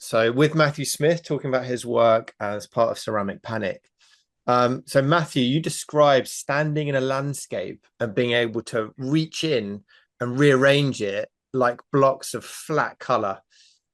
So with Matthew Smith talking about his work as part of Ceramic Panic. So Matthew, you describe standing in a landscape and being able to reach in and rearrange it like blocks of flat color.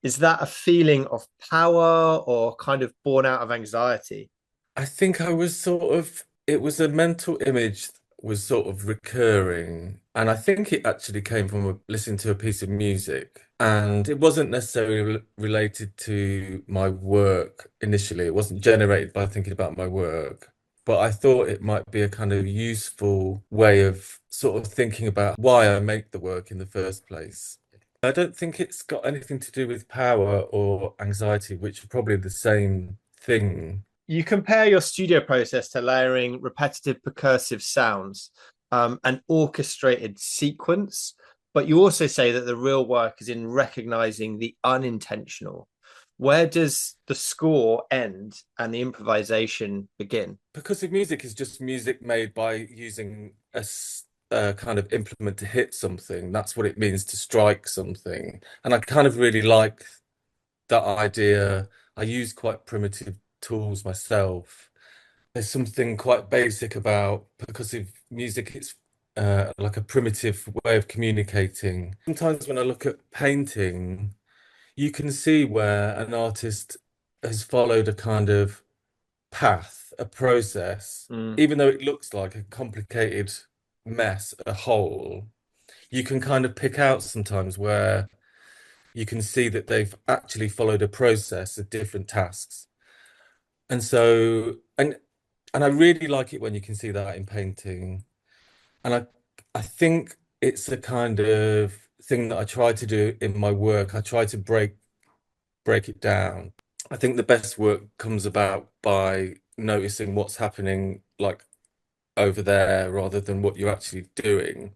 Is that a feeling of power or kind of born out of anxiety? I think I was sort of, it was a mental image that was sort of recurring. And I think it actually came from listening to a piece of music. And it wasn't necessarily related to my work initially. It wasn't generated by thinking about my work. But I thought it might be a kind of useful way of sort of thinking about why I make the work in the first place. I don't think it's got anything to do with power or anxiety, which are probably the same thing. You compare your studio process to layering repetitive percussive sounds, and orchestrated sequence, but you also say that the real work is in recognizing the unintentional. Where does the score end and the improvisation begin? Because the music is just music made by using a kind of implement to hit something. That's what it means to strike something. And I kind of really like that idea. I use quite primitive tools myself. There's something quite basic about percussive music. It's like a primitive way of communicating. Sometimes when I look at painting, you can see where an artist has followed a kind of path, a process, Mm. even though it looks like a complicated mess, a whole, you can kind of pick out sometimes where you can see that they've actually followed a process of different tasks. And so, and I really like it when you can see that in painting. And I think it's a kind of thing that I try to do in my work. I try to break it down. I think the best work comes about by noticing what's happening like over there rather than what you're actually doing.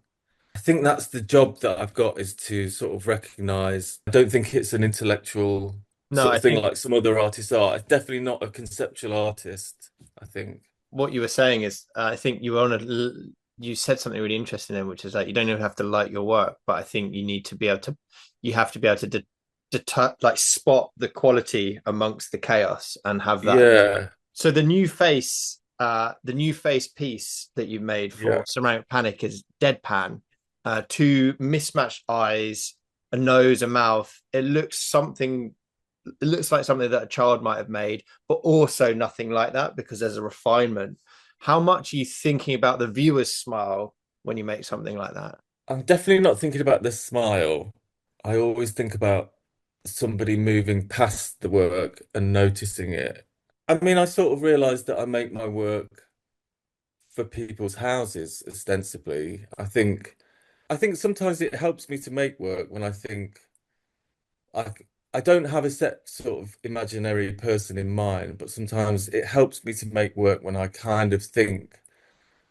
I think that's the job that I've got is to sort of recognize. I don't think it's an intellectual No, sort I of thing think like some other artists are. It's definitely not a conceptual artist, I think. what you were saying is, I think you were on you said something really interesting then, which is like you don't even have to like your work, but I think you need to be able to, you have to be able to deter, like spot the quality amongst the chaos and have that. Yeah, So the new face piece that you made yeah. for Ceramic Panic is Deadpan, two mismatched eyes, a nose, a mouth. It looks like something that a child might have made, but also nothing like that because there's a refinement. How much are you thinking about the viewer's smile when you make something like that? I'm definitely not thinking about the smile. I always think about somebody moving past the work and noticing it. I mean, I sort of realized that I make my work for people's houses ostensibly. I think sometimes it helps me to make work when I think I I don't have a set sort of imaginary person in mind, but sometimes it helps me to make work when I kind of think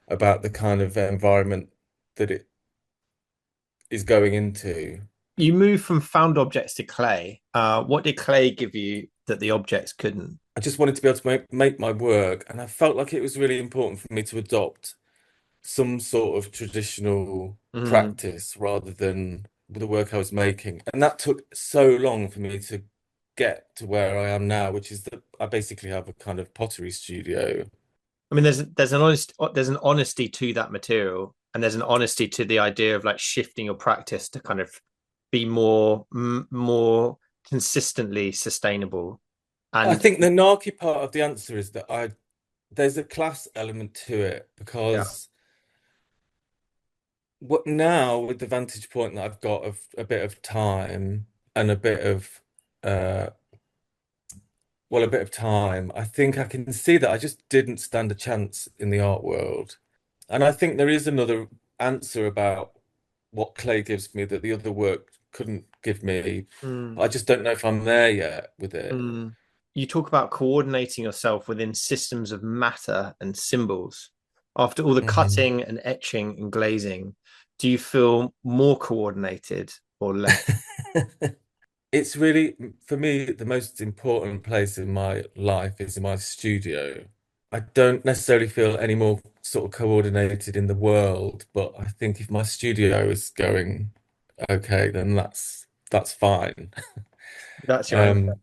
about the kind of environment that it is going into. You move from found objects to clay. What did clay give you that the objects couldn't? I just wanted to be able to make my work, and I felt like it was really important for me to adopt some sort of traditional Mm. practice rather than the work I was making. And that took so long for me to get to where I am now, which is that I basically have a kind of pottery studio. I mean, there's an honesty to that material, and there's an honesty to the idea of like shifting your practice to kind of be more consistently sustainable. I And think the Naki part of the answer is that I there's a class element to it yeah, because what now with the vantage point that I've got of a bit of time and a bit of uh well, a bit of time, I think I can see that I just didn't stand a chance in the art world. And I think there is another answer about what clay gives me that the other work couldn't give me. mm, I just don't know if I'm there yet with it. mm. You talk about coordinating yourself within systems of matter and symbols. After all the Mhm. cutting and etching and glazing, do you feel more coordinated or less? It's really, for me, the most important place in my life is in my studio. I don't necessarily feel any more sort of coordinated in the world, but I think if my studio is going okay, then that's fine. That's your Um, anchor.